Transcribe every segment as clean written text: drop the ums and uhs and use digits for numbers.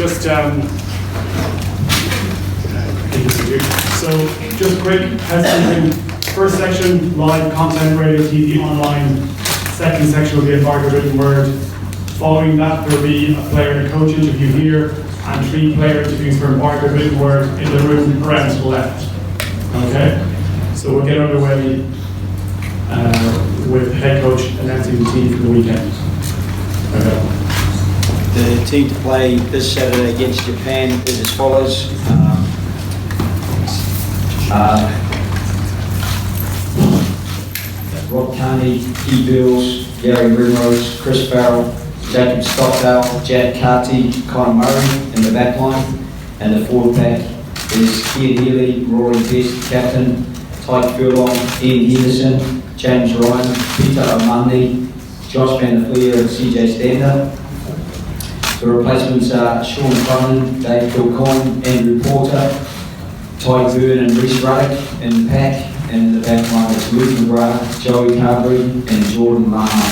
just quick housekeeping. First section, live content, radio, TV, online. Second section will be a part of written word. Following that, there will be a player and a coach interview here, and 3 player interviews for embargo written word in the room around to the left. Okay? So we'll get underway with head coach announcing the team for the weekend. Okay. The team to play this Saturday against Japan is as follows. Rob Carney, Key Bills, Gary Rimrose, Chris Farrell, Jacob Stockdale, Jack Carty, Conor Murray in the back line, and the forward pack is Cian Healy, Rory Best, captain, Tyke Furlong, Ian Henderson, James Ryan, Peter O'Mundy, Josh Van der Fleer, and CJ Stander. The replacements are Sean Cronin, Dave Kilcoyne, Andrew Porter, Ty Byrne and Reece Ruddock in the pack, and in the back line is Luke McGrath, Joey Carberry and Jordan Maher.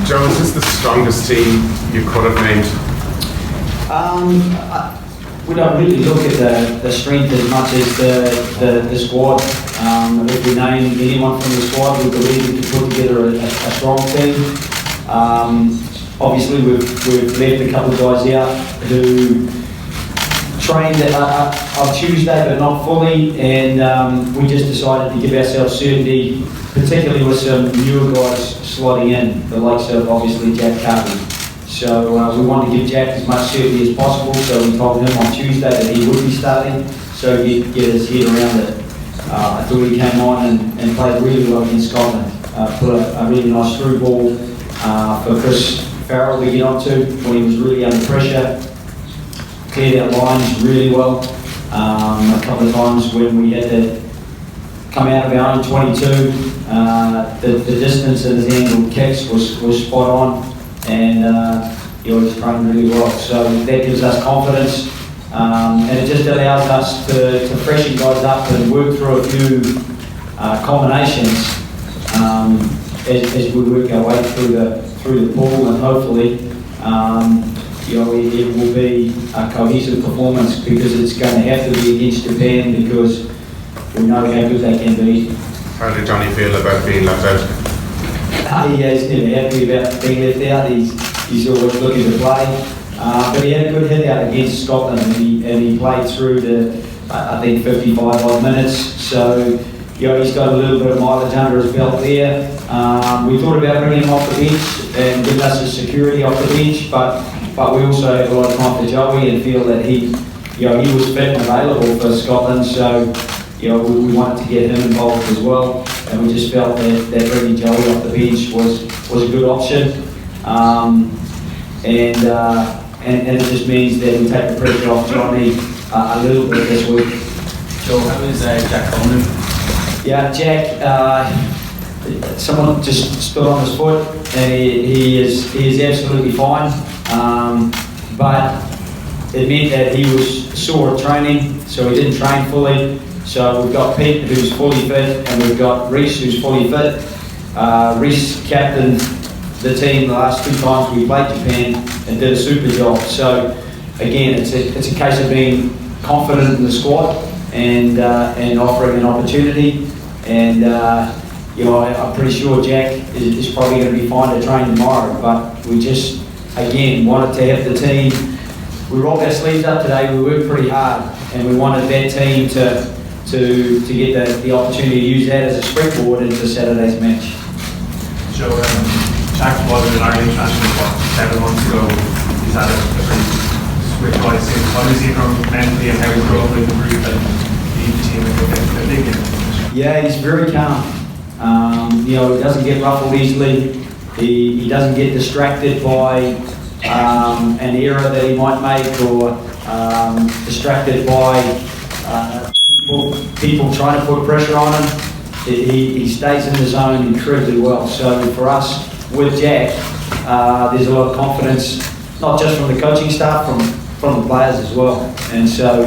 Joe, is this the strongest team you could have named? We don't really look at the strength as much as the squad. If we name anyone from the squad, we believe we can put together a strong team. Obviously, we've left a couple of guys out who trained on Tuesday, but not fully, and we just decided to give ourselves certainty, particularly with some newer guys slotting in, the likes of obviously Jack Carty. So we wanted to give Jack as much certainty as possible, so we told him on Tuesday that he would be starting, so he could get his head around it. I thought he came on and played really well against Scotland. Put a really nice through ball for Chris Farrell to get onto when he was really under pressure. Cleared out lines really well. A couple of times when we had to come out of our own 22, the distance and his angled kicks was spot on, and he was trained really well. So that gives us confidence, and it just allows us to freshen guys up and work through a few combinations as we work our way through the pool, and hopefully it will be a cohesive performance, because it's going to have to be against Japan, because we know how good they can be. How did Johnny feel about being left out? He is never happy about being left out. He's always looking to play. But he had a good hit out against Scotland, and he played through to, I think, 55 odd minutes. So he's got a little bit of mileage under his belt there. We thought about bringing him off the bench and giving us his security off the bench, but we also have a lot of time for Joey and feel that he was fit and available for Scotland. So we wanted to get him involved as well, and we just felt that bringing Joey off the bench was a good option, and it just means that we take the pressure off Johnny a little bit this week. Joe, how is Jack Coleman? Yeah, Jack. Someone just stood on his foot, and he is absolutely fine. But it meant that he was sore at training, so he didn't train fully. So we've got Pete, who's fully fit, and we've got Reece, who's fully fit. Reece captained the team the last 2 times we played Japan and did a super job. So again, it's a case of being confident in the squad and offering an opportunity. And I'm pretty sure Jack is probably going to be fine to train tomorrow. But we just again wanted to have the team. We rolled our sleeves up today. We worked pretty hard, and we wanted that team to get the opportunity to use that as a springboard into Saturday's match. Joe, Jack was in Ireland international 7 months ago. He's had a pretty swift rise since. How does he from mentally, and how he grew up in the group and lead the team and the big? Yeah, he's very calm. He doesn't get ruffled easily. He doesn't get distracted by an error that he might make, or distracted by people trying to put pressure on him. He stays in the zone incredibly well. So for us, with Jack, there's a lot of confidence, not just from the coaching staff, from the players as well. And so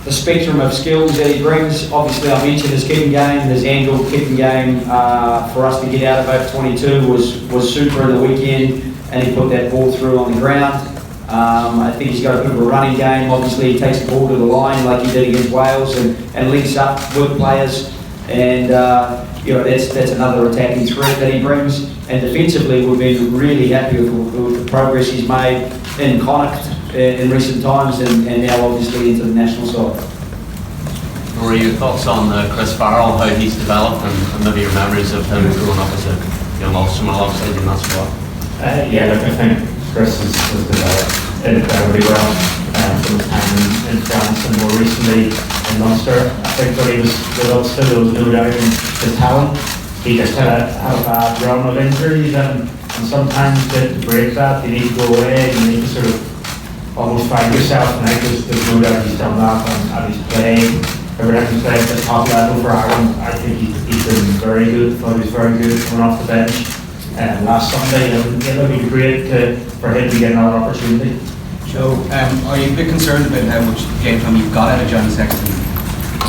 the spectrum of skills that he brings. Obviously, I mentioned his kicking game, his angle kicking game. For us to get out of over 22 was super in the weekend, and he put that ball through on the ground. I think he's got a bit of a running game. Obviously, he takes the ball to the line like he did against Wales and links up with players. And that's another attacking threat that he brings. And defensively, we've been really happy with the progress he's made in Connacht in recent times, and now obviously into the national side. Rory, your thoughts on Chris Farrell, how he's developed, and maybe your memories of him growing up as a young officer alongside you in that squad? Look, I think Chris has developed incredibly well from his time in France and more recently in Munster. I think when he was with Ulster, there was no doubt in his talent. He just had a bad run of injuries, and sometimes to break that, you need to go away, you need to sort of almost find yourself, and I think there's no doubt he's done that, and he's playing. Every time he's played at the top level for Ireland, I think he's been very good. Thought he was very good coming off the bench last Sunday, and it would be great for him to get another opportunity. Joe, are you a bit concerned about how much game time you've got out of Johnny Sexton?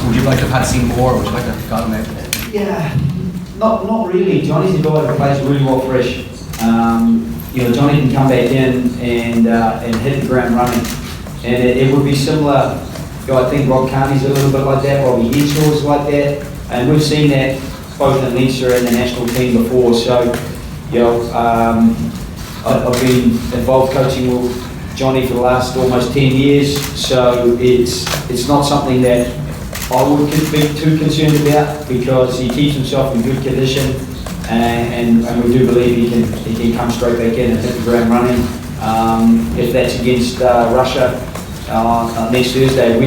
Would you like to have had seen more? Would you like to have got him out? Yeah, not really. Johnny's a guy that plays really well fresh. Johnny can come back in and hit the ground running, and it would be similar. I think Rob Carney's a little bit like that. Robbie Henshaw's like that, and we've seen that both in Leinster and the national team before. So, I've been involved coaching with Johnny for the last almost 10 years. So it's not something that I would be too concerned about, because he keeps himself in good condition, and we do believe he can come straight back in and hit the ground running. If that's against Russia next Thursday,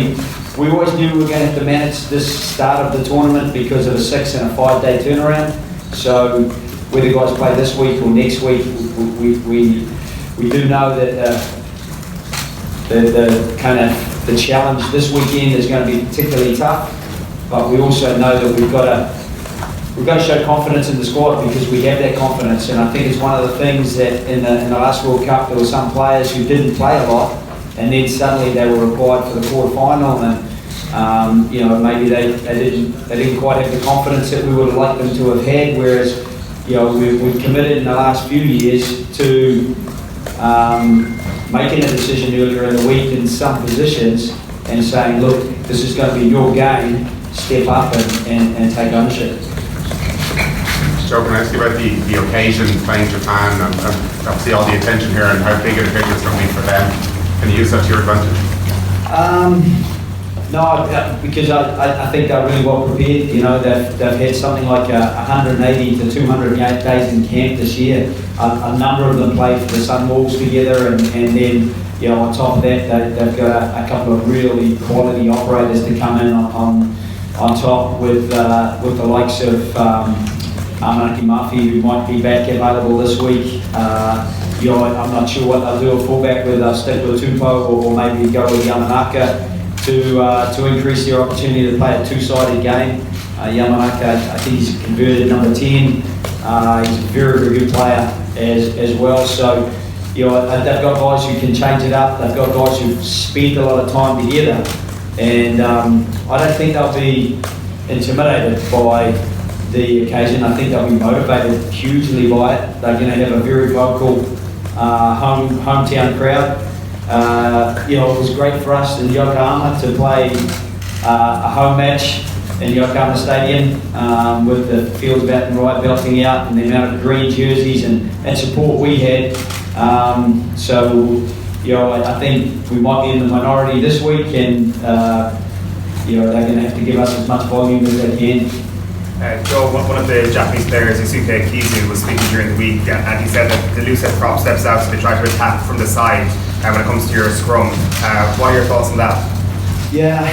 we always knew we were going to have to manage this start of the tournament because of a 6 and a 5 day turnaround. So whether guys play this week or next week, we do know that the challenge this weekend is going to be particularly tough, but we also know that we've got to show confidence in the squad, because we have that confidence. And I think it's one of the things that in the last World Cup there were some players who didn't play a lot, and then suddenly they were required for the quarter-final, and maybe they didn't quite have the confidence that we would have liked them to have had. Whereas we've committed in the last few years to making a decision earlier in the week in some positions and saying, look, this is going to be your game, step up and take ownership. Joe, can I ask you about the occasion, playing Japan, and obviously all the attention here, and how big a occasion it's going to be for them? Can you use that to your advantage? No, because I think they're really well prepared. They've had something like 180 to 200 days in camp this year. A number of them played for the Sunwolves together, and then on top of that, they've got a couple of really quality operators to come in on top with the likes of Amanaki Murphy, who might be back available this week. I'm not sure what they'll do a fullback with. They'll stick with Tupou or maybe go with Yamanaka to increase their opportunity to play a two-sided game. Yamanaka, I think he's converted number 10. He's a very, very good player as well. So, they've got guys who can change it up. They've got guys who've spent a lot of time together. And I don't think they'll be intimidated by the occasion. I think they'll be motivated hugely by it. They're going to have a very vocal hometown crowd. It was great for us in Yokohama to play a home match in Yokohama Stadium with the fields about and right belting out, and the amount of green jerseys and support we had. I think we might be in the minority this week, and they're going to have to give us as much volume as they can. Joe, one of the Japanese players, Yusuke Kizu, was speaking during the week, and he said that the loose head prop steps out, so they try to attack from the side when it comes to your scrum. What are your thoughts on that? Yeah,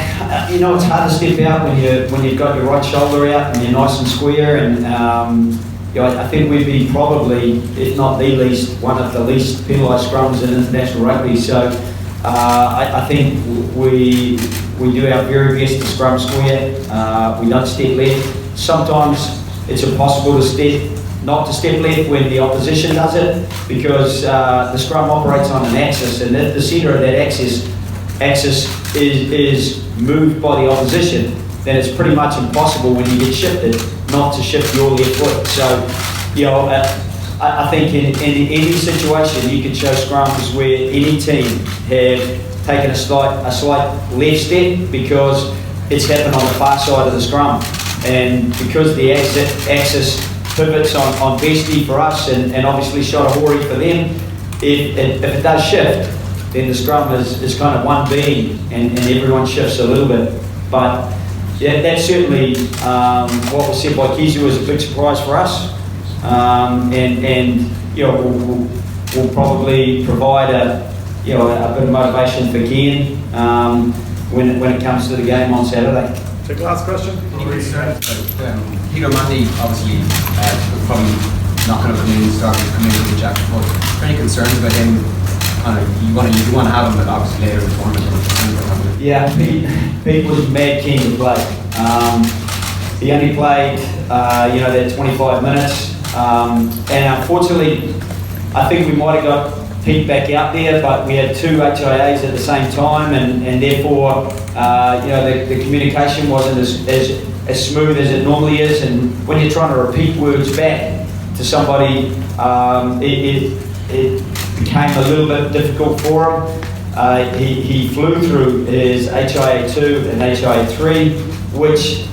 it's hard to step out when you've got your right shoulder out and you're nice and square, and I think we'd be probably, if not the least, one of the least penalised scrums in international rugby. So I think we do our very best to scrum square. We don't step left. Sometimes it's impossible not to step left when the opposition does it, because the scrum operates on an axis, and the centre of that axis is moved by the opposition, then it's pretty much impossible when you get shifted not to shift your left foot. So, you know, I think in any situation you can show scrums where any team have taken a slight left step because it's happened on the far side of the scrum, and because the axis pivots on Bestie for us and obviously shot a Rory for them, if it does shift, then the scrum is kind of one being and everyone shifts a little bit. But yeah, that's certainly what was said by Kizu was a big surprise for us, and you know, we'll probably provide a bit of motivation for Cian when it comes to the game on Saturday. Take the last question. Peter Mandy obviously probably not going to come in and start to come in with the Jack. But are there any concerns about him? You want to have him, but obviously later in the tournament. Yeah, Pete was mad keen to play. He only played, that 25 minutes, and unfortunately, I think we might have got Pete back out there, but we had two HIAs at the same time, and therefore, the communication wasn't as smooth as it normally is. And when you're trying to repeat words back to somebody, it became a little bit difficult for him. He flew through his HIA2 and HIA3, which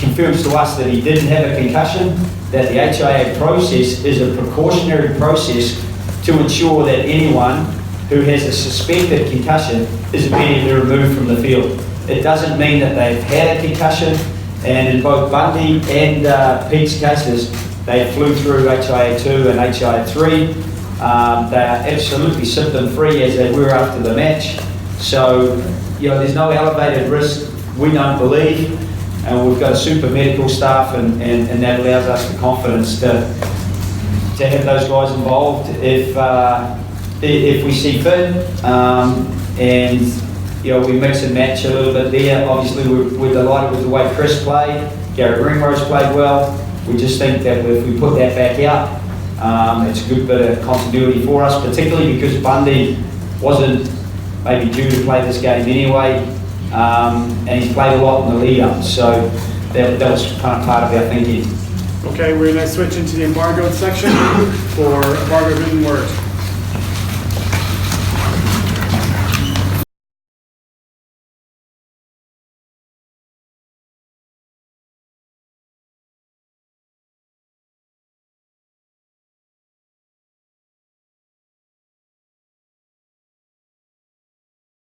confirms to us that he didn't have a concussion, that the HIA process is a precautionary process to ensure that anyone who has a suspected concussion is immediately removed from the field. It doesn't mean that they've had a concussion, and in both Bundy and Pete's cases, they flew through HIA2 and HIA3. They are absolutely symptom-free as they were after the match. So, there's no elevated risk, we don't believe, and we've got a super medical staff, and that allows us the confidence to have those guys involved if we see fit. And we mix and match a little bit there. Obviously, we're delighted with the way Chris played. Garrett Ringrose played well. We just think that if we put that back out, it's a good bit of continuity for us, particularly because Bundy wasn't maybe due to play this game anyway, and he's played a lot in the lead up, so that was kind of part of our thinking. Okay, we're going to switch into the embargoed section for embargoed written word.